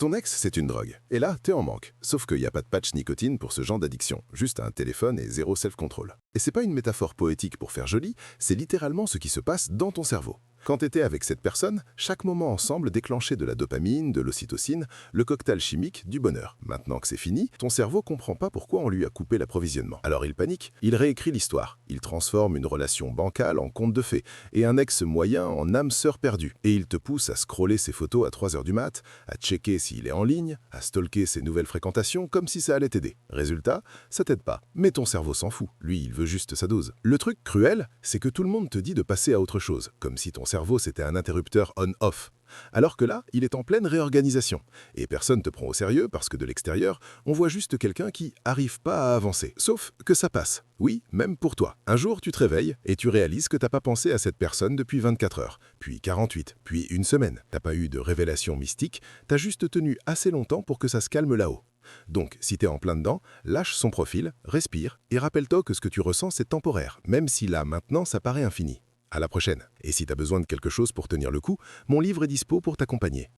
Ton ex, c'est une drogue. Et là, t'es en manque. Sauf qu'il n'y a pas de patch nicotine pour ce genre d'addiction. Juste un téléphone et zéro self-control. Et c'est pas une métaphore poétique pour faire joli, c'est littéralement ce qui se passe dans ton cerveau. Quand t'étais avec cette personne, chaque moment ensemble déclenchait de la dopamine, de l'ocytocine, le cocktail chimique du bonheur. Maintenant que c'est fini, ton cerveau comprend pas pourquoi on lui a coupé l'approvisionnement. Alors il panique, il réécrit l'histoire. Il transforme une relation bancale en conte de fées et un ex moyen en âme sœur perdue. Et il te pousse à scroller ses photos à 3 heures du mat, à checker s'il est en ligne, à stalker ses nouvelles fréquentations comme si ça allait t'aider. Résultat, ça t'aide pas. Mais ton cerveau s'en fout. Lui, il veut juste sa dose. Le truc cruel, c'est que tout le monde te dit de passer à autre chose, comme si ton cerveau c'était un interrupteur on-off. Alors que là, il est en pleine réorganisation. Et personne te prend au sérieux parce que de l'extérieur, on voit juste quelqu'un qui arrive pas à avancer. Sauf que ça passe. Oui, même pour toi. Un jour, tu te réveilles et tu réalises que t'as pas pensé à cette personne depuis 24 heures, puis 48, puis une semaine. T'as pas eu de révélation mystique, t'as juste tenu assez longtemps pour que ça se calme là-haut. Donc, si t'es en plein dedans, lâche son profil, respire et rappelle-toi que ce que tu ressens, c'est temporaire, même si là, maintenant, ça paraît infini. À la prochaine. Et si t'as besoin de quelque chose pour tenir le coup, mon livre est dispo pour t'accompagner.